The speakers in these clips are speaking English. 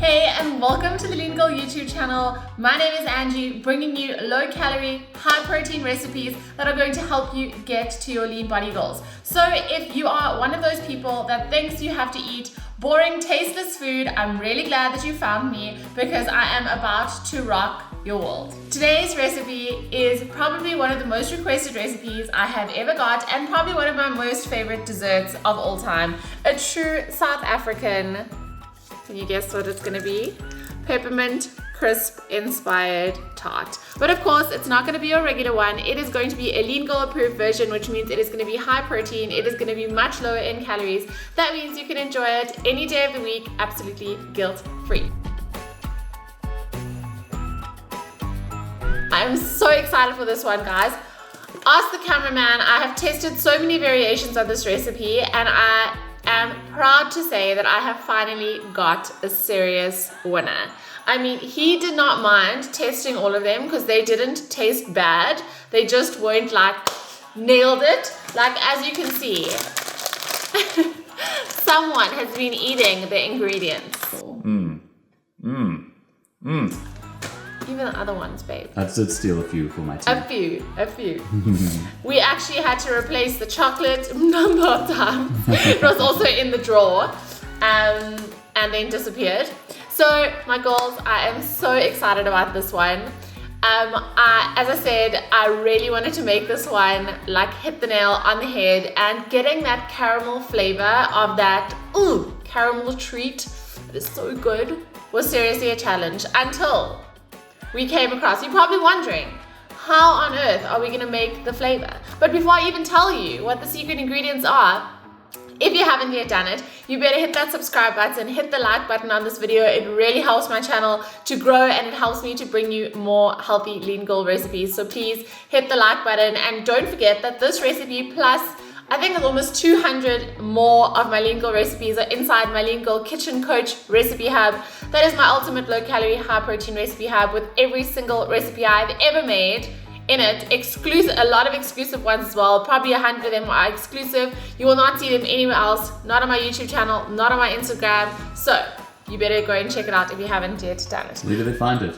Hey, and welcome to the Lean Girl YouTube channel. My name is Angie, bringing you low calorie, high protein recipes that are going to help you get to your lean body goals. So if you are one of those people that thinks you have to eat boring, tasteless food, I'm really glad that you found me because I am about to rock your world. Today's recipe is probably one of the most requested recipes I have ever got and probably one of my most favorite desserts of all time. A true South African, can you guess what it's gonna be? Peppermint crisp inspired tart. But of course, it's not gonna be your regular one. It is going to be a Lean Girl approved version, which means it is gonna be high protein. It is gonna be much lower in calories. That means you can enjoy it any day of the week, absolutely guilt-free. I'm so excited for this one, guys. Ask the cameraman. I have tested so many variations of this recipe and I am proud to say that I have finally got a serious winner. I mean, he did not mind testing all of them because they didn't taste bad. They just weren't like nailed it. Like, as you can see, someone has been eating the ingredients. Even the other ones, babe. I did steal a few for my tea. A few. We actually had to replace the chocolate a number of times. It was also in the drawer and then disappeared. So my girls, I am so excited about this one. As I said, I really wanted to make this one like hit the nail on the head, and getting that caramel flavor of that caramel treat that is so good was seriously a challenge until we came across. You're probably wondering, how on earth are we gonna make the flavor? But before I even tell you what the secret ingredients are, if you haven't yet done it, you better hit that subscribe button, hit the like button on this video. It really helps my channel to grow and it helps me to bring you more healthy Lean Girl recipes. So please hit the like button and don't forget that this recipe plus I think almost 200 more of my Lean Girl recipes are inside my Lean Girl Kitchen Coach recipe hub. That is my ultimate low calorie, high protein recipe hub with every single recipe I've ever made in it. A lot of exclusive ones as well. Probably 100 of them are exclusive. You will not see them anywhere else, not on my YouTube channel, not on my Instagram. So you better go and check it out if you haven't yet done it. Where do they find it?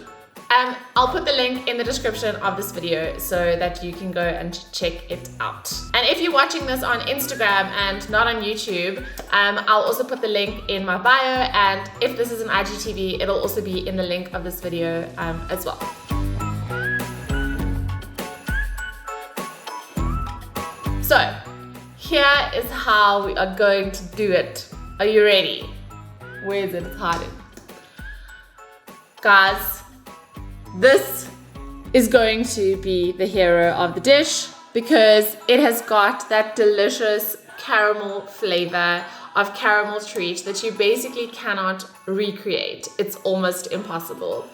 I'll put the link in the description of this video so that you can go and check it out. And if you're watching this on Instagram and not on YouTube, I'll also put the link in my bio, and if this is an IGTV, it'll also be in the link of this video as well. So here is how we are going to do it. Are you ready? Where is it? It's hiding. Guys, this is going to be the hero of the dish because it has got that delicious caramel flavor of caramel treat that you basically cannot recreate. It's almost impossible.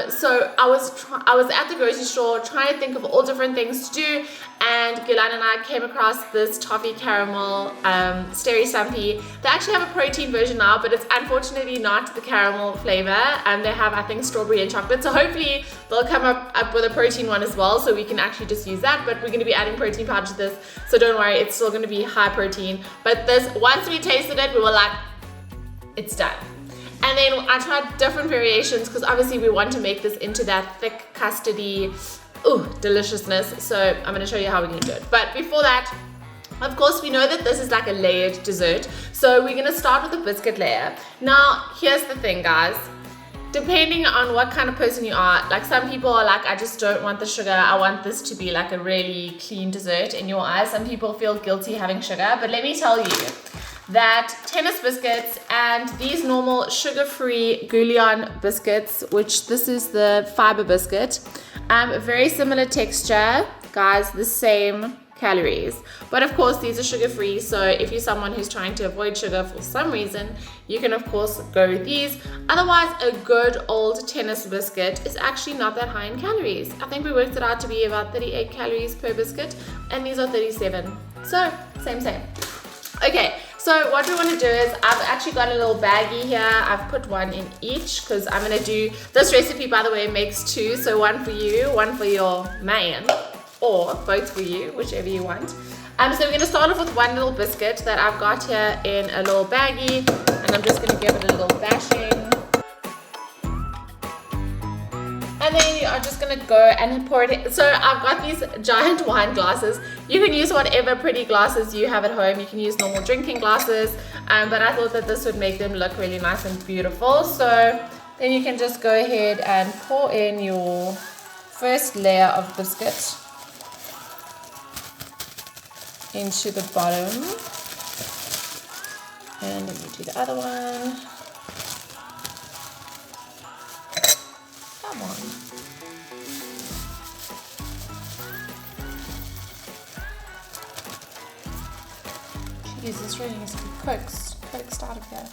So I was at the grocery store trying to think of all different things to do, and Gelatine and I came across this toffee caramel Steri Stumpy. They actually have a protein version now, but it's unfortunately not the caramel flavor. They have, I think, strawberry and chocolate. So hopefully they'll come up with a protein one as well, so we can actually just use that. But we're going to be adding protein powder to this, so don't worry, it's still going to be high protein. But this, once we tasted it, we were like, it's done. And then I tried different variations because obviously we want to make this into that thick custardy deliciousness. So I'm going to show you how we're going to do it. But before that, of course, we know that this is like a layered dessert. So we're going to start with the biscuit layer. Now, here's the thing, guys. Depending on what kind of person you are, like some people are like, I just don't want the sugar. I want this to be like a really clean dessert in your eyes. Some people feel guilty having sugar. But let me tell you that tennis biscuits and these normal sugar-free Gelatine biscuits, which this is the fiber biscuit, very similar texture, guys, the same calories. But of course, these are sugar-free, so if you're someone who's trying to avoid sugar for some reason, you can of course go with these. Otherwise, a good old tennis biscuit is actually not that high in calories. I think we worked it out to be about 38 calories per biscuit, and these are 37. So, same. Okay, so what we want to do is, I've actually got a little baggie here. I've put one in each because I'm going to do, this recipe by the way makes two, so one for you, one for your man, or both for you, whichever you want. So we're going to start off with one little biscuit that I've got here in a little baggie, and I'm just going to give it a little bashing. are just gonna go and pour it in. So I've got these giant wine glasses. You can use whatever pretty glasses you have at home. You can use normal drinking glasses, but I thought that this would make them look really nice and beautiful. So then you can just go ahead and pour in your first layer of biscuit into the bottom. And then you do the other one. Come on. Jeez, this really needs to be coaxed out of here.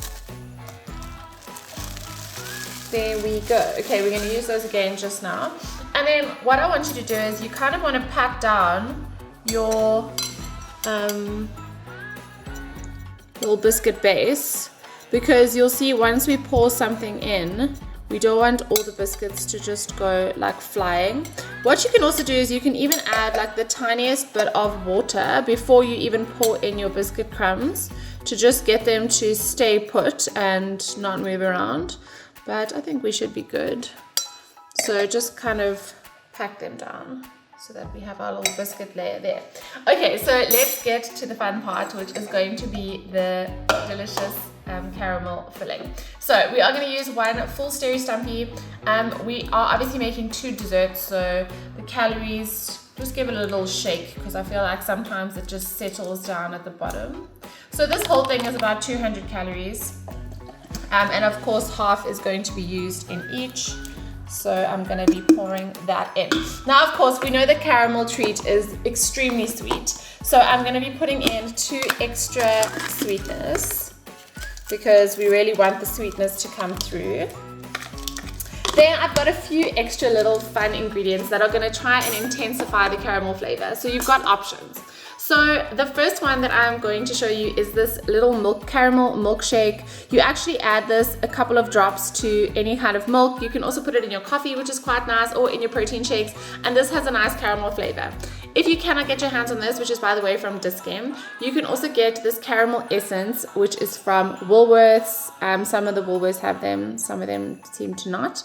There we go. Okay, we're going to use those again just now. And then what I want you to do is you kind of want to pat down your little biscuit base, because you'll see once we pour something in, we don't want all the biscuits to just go like flying. What you can also do is you can even add like the tiniest bit of water before you even pour in your biscuit crumbs to just get them to stay put and not move around. But I think we should be good. So just kind of pack them down so that we have our little biscuit layer there. Okay, so let's get to the fun part, which is going to be the delicious caramel filling. So we are going to use one full Steri Stumpy. We are obviously making 2 desserts, so the calories, just give it a little shake because I feel like sometimes it just settles down at the bottom. So this whole thing is about 200 calories. And of course half is going to be used in each. So I'm going to be pouring that in. Now, of course, we know the caramel treat is extremely sweet. So I'm going to be putting in 2 extra sweeteners because we really want the sweetness to come through. Then I've got a few extra little fun ingredients that are going to try and intensify the caramel flavor. So you've got options. So the first one that I'm going to show you is this little caramel milkshake. You actually add this a couple of drops to any kind of milk. You can also put it in your coffee, which is quite nice, or in your protein shakes. And this has a nice caramel flavor. If you cannot get your hands on this, which is by the way from Discam, you can also get this caramel essence, which is from Woolworths. Some of the Woolworths have them, some of them seem to not.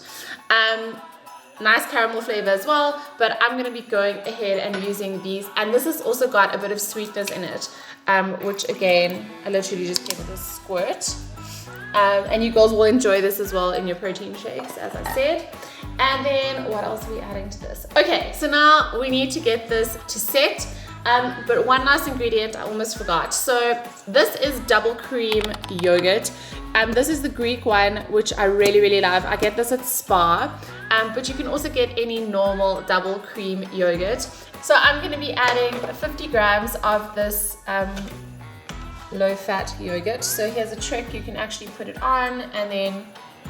Nice caramel flavor as well, but I'm going to be going ahead and using these, and this has also got a bit of sweetness in it, which again, I literally just give it a squirt, and you girls will enjoy this as well in your protein shakes, as I said. And then what else are we adding to this? Okay, so now we need to get this to set, but one last ingredient I almost forgot. So this is double cream yogurt. This is the Greek one, which I really love. I get this at Spa, but you can also get any normal double cream yogurt. So I'm going to be adding 50 grams of this low-fat yogurt. So here's a trick. You can actually put it on, and then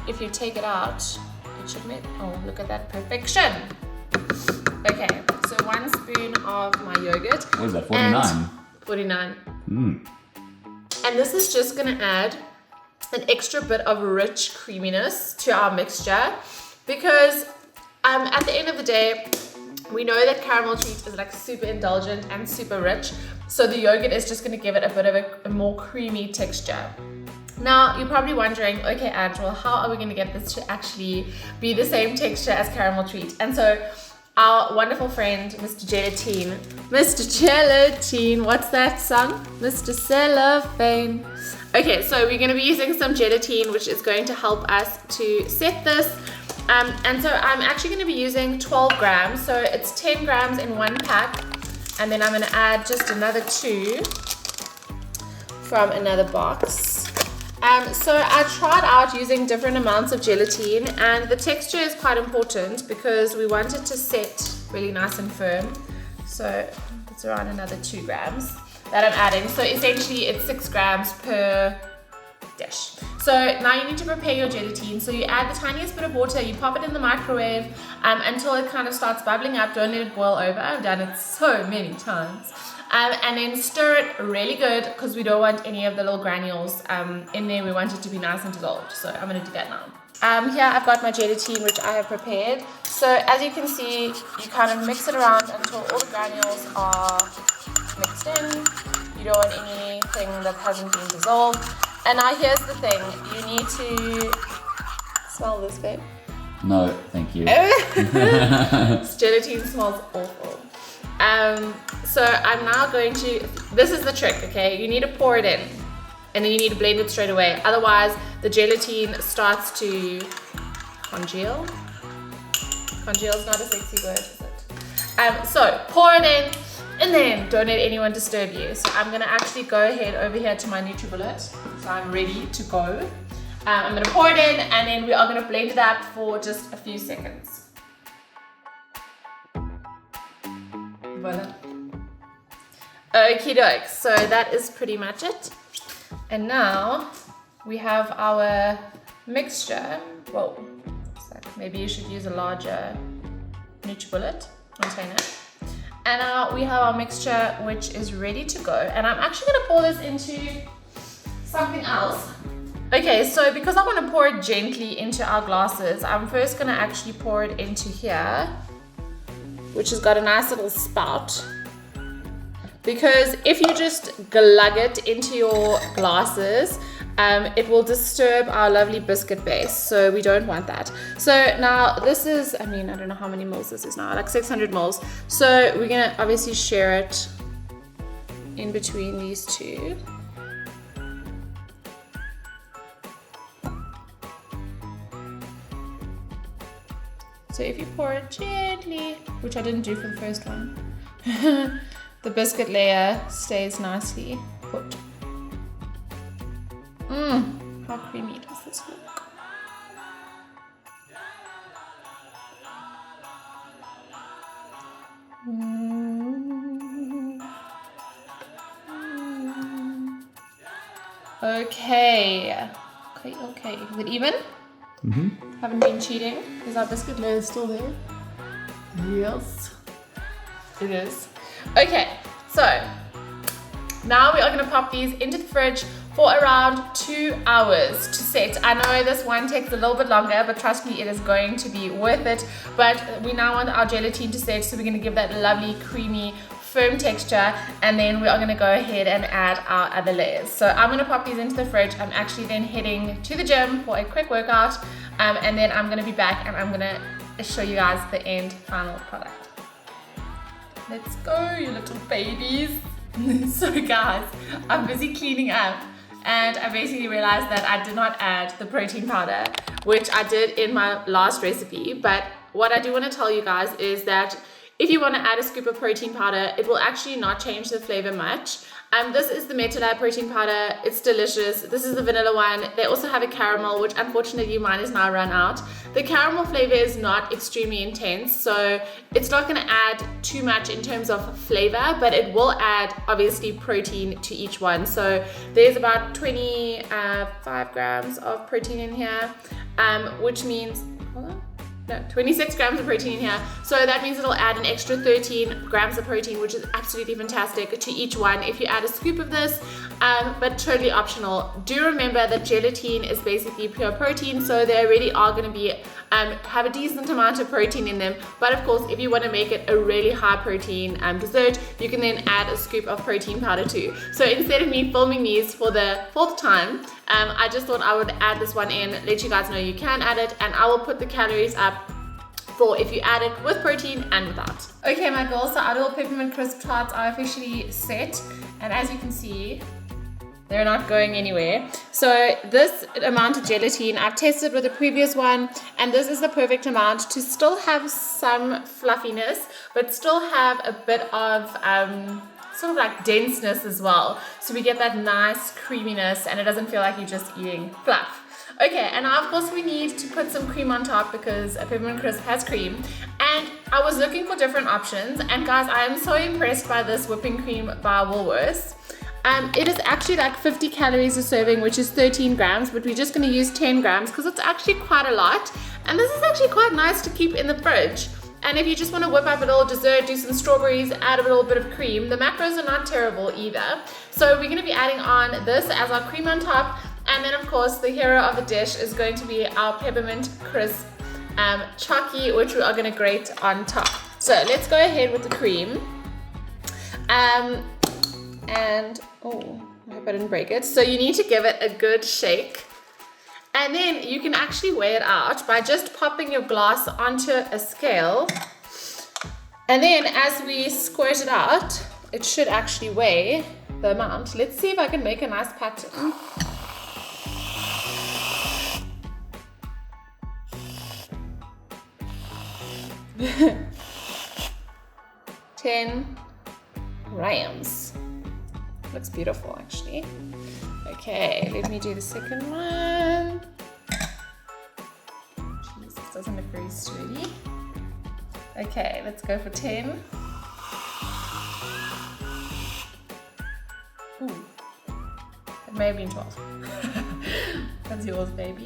if you take it out, it should make, oh, look at that perfection. Okay, so 1 spoon of my yogurt. What is that, 49? 49. And this is just going to add an extra bit of rich creaminess to our mixture, because at the end of the day, we know that caramel treat is like super indulgent and super rich, so the yogurt is just going to give it a bit of a more creamy texture. Now you're probably wondering, okay Angela, how are we going to get this to actually be the same texture as caramel treat? And so our wonderful friend Mr. Gelatine, what's that song? Mr. Cellophane. Okay, so we're going to be using some gelatine, which is going to help us to set this. And so I'm actually going to be using 12 grams. So it's 10 grams in 1 pack. And then I'm going to add just another 2 from another box. So I tried out using different amounts of gelatine, and the texture is quite important because we want it to set really nice and firm. So it's around another 2 grams that I'm adding. So essentially it's 6 grams per dish. So now you need to prepare your gelatine. So you add the tiniest bit of water, you pop it in the microwave until it kind of starts bubbling up. Don't let it boil over. I've done it so many times. And then stir it really good because we don't want any of the little granules in there. We want it to be nice and dissolved. So I'm going to do that now. Here I've got my gelatine, which I have prepared. So as you can see, you kind of mix it around until all the granules are mixed in. You don't want anything that hasn't been dissolved. And now here's the thing, you need to smell this, babe. No, thank you. Gelatine smells awful. So I'm now going to, this is the trick, okay? You need to pour it in and then you need to blend it straight away. Otherwise, the gelatine starts to congeal. Congeal is not a sexy word, is it? So pour it in and then don't let anyone disturb you. So I'm gonna actually go ahead over here to my NutriBullet. So I'm ready to go. I'm gonna pour it in and then we are gonna blend it up for just a few seconds. Voila. Okie doke, so that is pretty much it. And now we have our mixture. Whoa, so maybe you should use a larger NutriBullet container. And now we have our mixture which is ready to go. And I'm actually gonna pour this into something else. Okay, so because I want to pour it gently into our glasses, I'm first going to actually pour it into here, which has got a nice little spout. Because if you just glug it into your glasses, it will disturb our lovely biscuit base. So we don't want that. So now this is, I mean, I don't know how many mils this is now, like 600 mils. So we're going to obviously share it in between these two. So if you pour it gently, which I didn't do for the first one, the biscuit layer stays nicely put. How creamy does this look? Okay. Is it even? Mm-hmm. Haven't been cheating. Is our biscuit layer still there? Yes, it is. Okay, so now we are going to pop these into the fridge for around 2 hours to set. I know this one takes a little bit longer, but trust me, it is going to be worth it. But we now want our gelatine to set, so we're going to give that lovely creamy firm texture, and then we are going to go ahead and add our other layers. So I'm going to pop these into the fridge. I'm actually then heading to the gym for a quick workout, and then I'm going to be back and I'm going to show you guys the end final product. Let's go, you little babies. So guys, I'm busy cleaning up and I basically realized that I did not add the protein powder, which I did in my last recipe. But what I do want to tell you guys is that if you want to add a scoop of protein powder, it will actually not change the flavor much. This is the Metalab protein powder. It's delicious. This is the vanilla one. They also have a caramel, which unfortunately mine is now run out. The caramel flavor is not extremely intense, so it's not going to add too much in terms of flavor, but it will add obviously protein to each one. So there's about 25 grams of protein in here, which means, hold on. No, 26 grams of protein in here. So that means it'll add an extra 13 grams of protein, which is absolutely fantastic to each one if you add a scoop of this, but totally optional. Do remember that gelatine is basically pure protein, so they already are going to be have a decent amount of protein in them. But of course, if you want to make it a really high protein dessert, you can then add a scoop of protein powder too. So instead of me filming these for the 4th time, I just thought I would add this one in, let you guys know you can add it, and I will put the calories up for if you add it with protein and without. Okay, my girls, so our little peppermint crisp tarts are officially set, and as you can see, they're not going anywhere. So this amount of gelatine, I've tested with the previous one, and this is the perfect amount to still have some fluffiness, but still have a bit of sort of like denseness as well. So we get that nice creaminess and it doesn't feel like you're just eating fluff. Okay, and now of course we need to put some cream on top because a peppermint crisp has cream. And I was looking for different options, and guys, I am so impressed by this whipping cream by Woolworths. It is actually like 50 calories a serving, which is 13 grams, but we're just going to use 10 grams because it's actually quite a lot. And this is actually quite nice to keep in the fridge. And if you just want to whip up a little dessert, do some strawberries, add a little bit of cream, the macros are not terrible either. So we're going to be adding on this as our cream on top. And then of course the hero of the dish is going to be our peppermint crisp chalky, which we are going to grate on top. So let's go ahead with the cream. And oh, I hope I didn't break it. So you need to give it a good shake. And then you can actually weigh it out by just popping your glass onto a scale. And then as we squirt it out, it should actually weigh the amount. Let's see if I can make a nice pattern. $10 grams. Looks beautiful actually. Okay, let me do the second one. Jeez, this doesn't look very sturdy. Okay, let's go for 10. Ooh, it may have been 12. That's yours, baby.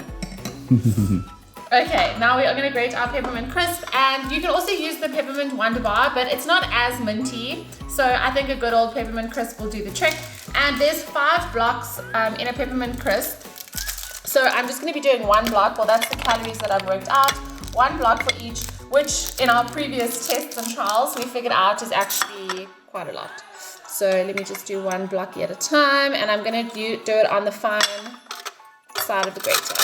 Okay, now we are going to grate our peppermint crisp, and you can also use the peppermint Wonder Bar, but it's not as minty, so I think a good old peppermint crisp will do the trick. And there's 5 blocks in a peppermint crisp, so I'm just going to be doing 1 block. Well, that's the calories that I've worked out. 1 block for each, which in our previous tests and trials we figured out is actually quite a lot. So let me just do 1 block at a time, and I'm going to do it on the fine side of the grater.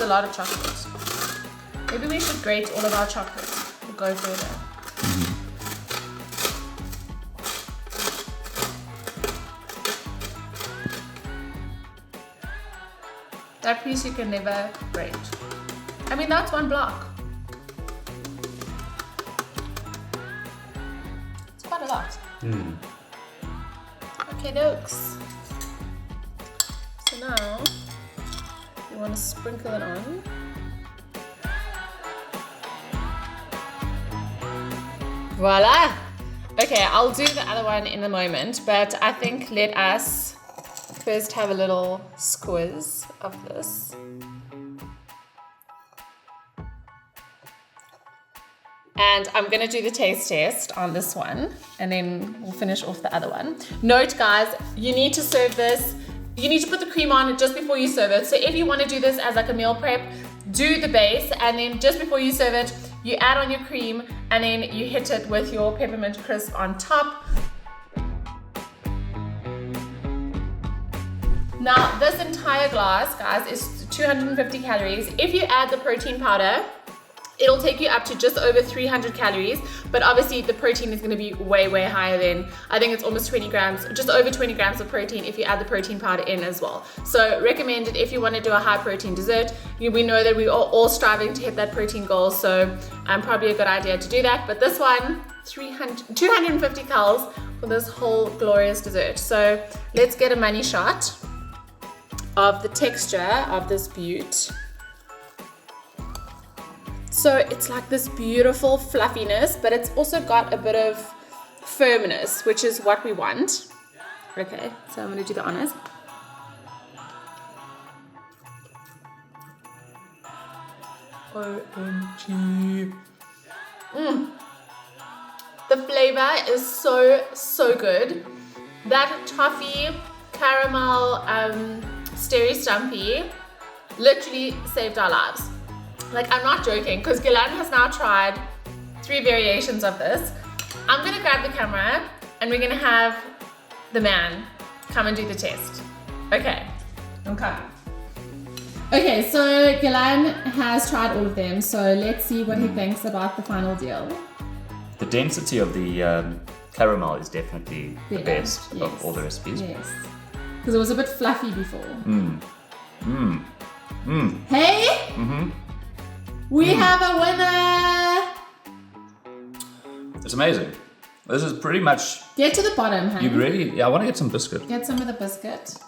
A lot of chocolate. Maybe we should grate all of our chocolate. We'll go further. That piece you can never grate. I mean, that's 1 block. It's quite a lot. Okay, dokes. So now you want to sprinkle it on. Voila! Okay, I'll do the other one in a moment, but I think let us first have a little squiz of this. And I'm going to do the taste test on this one, and then we'll finish off the other one. Note, guys, you need to serve this. You need to put the cream on just before you serve it. So if you want to do this as like a meal prep, do the base, and then just before you serve it, you add on your cream, and then you hit it with your peppermint crisp on top. Now, this entire glass, guys, is 250 calories. If you add the protein powder, it'll take you up to just over 300 calories, but obviously the protein is going to be way, way higher than, I think it's almost 20 grams, just over 20 grams of protein if you add the protein powder in as well. So recommended if you want to do a high protein dessert. We know that we are all striving to hit that protein goal, so probably a good idea to do that. But this one, 250 calories for this whole glorious dessert. So let's get a money shot of the texture of this beaut. So it's like this beautiful fluffiness, but it's also got a bit of firmness, which is what we want. Okay, so I'm going to do the honors. OMG. The flavor is so, so good. That toffee, caramel, Steri Stumpy literally saved our lives. Like, I'm not joking, because Gelatine has now tried 3 variations of this. I'm gonna grab the camera and we're gonna have the man come and do the test. Okay, I'm coming. Okay, so Gelatine has tried all of them, so let's see what he thinks about the final deal. The density of the caramel is definitely the best of all the recipes. Yes, because it was a bit fluffy before. Hey! We have a winner! It's amazing. This is pretty much... Get to the bottom, honey. You really... Yeah, I want to get some biscuit. Get some of the biscuit.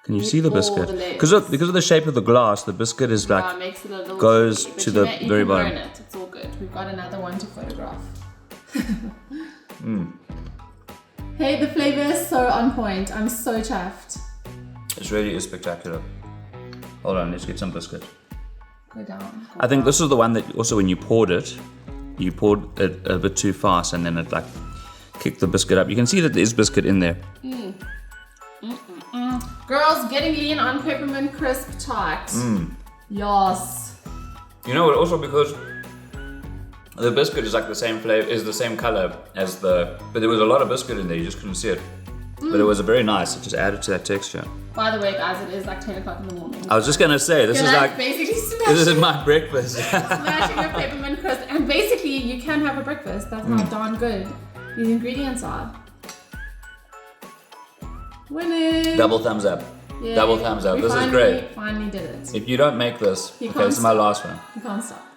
Can you see the biscuit? Because of the shape of the glass, the biscuit is like... makes it a little goes tricky, to the very bottom. It. It's all good. We've got another one to photograph. Hey, the flavor is so on point. I'm so chuffed. It really is spectacular. Hold on, let's get some biscuit. Go down. I think this is the one that also when you poured it a bit too fast, and then it like kicked the biscuit up. You can see that there is biscuit in there. Girls, getting lean on peppermint crisp tart. Yes. You know what? Also because The biscuit is like the same flavor, is the same color as the, but there was a lot of biscuit in there, you just couldn't see it. But it was very nice, it just added to that texture. By the way, guys, it is like 10 o'clock in the morning. I was just gonna say, this You're is like basically smashing, this is my breakfast. smashing a peppermint crisp. And basically, you can have a breakfast. That's how darn good these ingredients are. Winning! Double thumbs up. Yay. Double thumbs up. We This is finally, great. Finally did it. If you don't make this, You okay, can't this is my last one. You can't stop.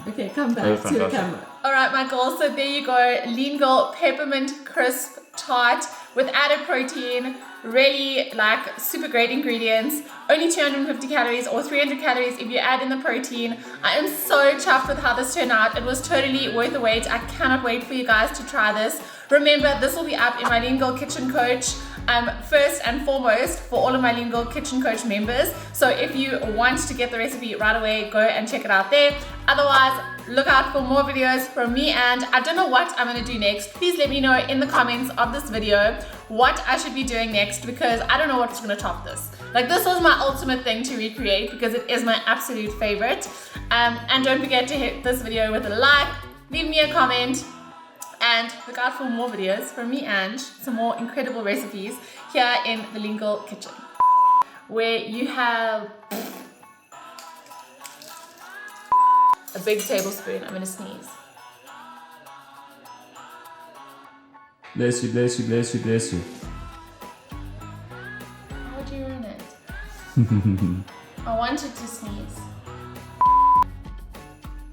Okay, come That was back to the fantastic. camera. Alright, my girls, so there you go. Lean Girl Peppermint Crisp Tart with added protein. Really like super great ingredients. Only 250 calories or 300 calories if you add in the protein. I am so chuffed with how this turned out. It was totally worth the wait. I cannot wait for you guys to try this. Remember, this will be up in my Lean Girl Kitchen Coach first and foremost for all of my Lean Girl Kitchen Coach members. So if you want to get the recipe right away, go and check it out there. Otherwise, look out for more videos from me, and I don't know what I'm going to do next. Please let me know in the comments of this video what I should be doing next, because I don't know what's going to top this. Like, this was my ultimate thing to recreate because it is my absolute favorite. And don't forget to hit this video with a like, leave me a comment, and look out for more videos from me and some more incredible recipes here in the Lean Girl Kitchen, where you have a big tablespoon. I'm gonna sneeze. Bless you, bless you, bless you, bless you. How would you ruin it? I wanted to sneeze.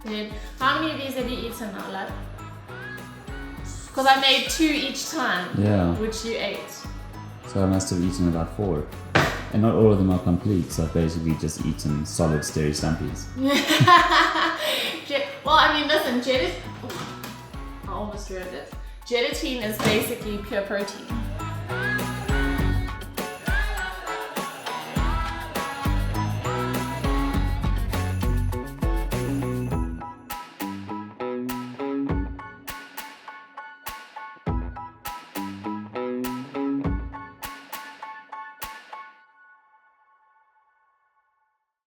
Dude, how many of these have you eaten now, love? Because I made 2 each time, Yeah. which you ate. So I must have eaten about 4. And not all of them are complete, so I've basically just eaten solid Steri Stumpies. Well, I mean, listen, I almost ruined it. Gelatine is basically pure protein.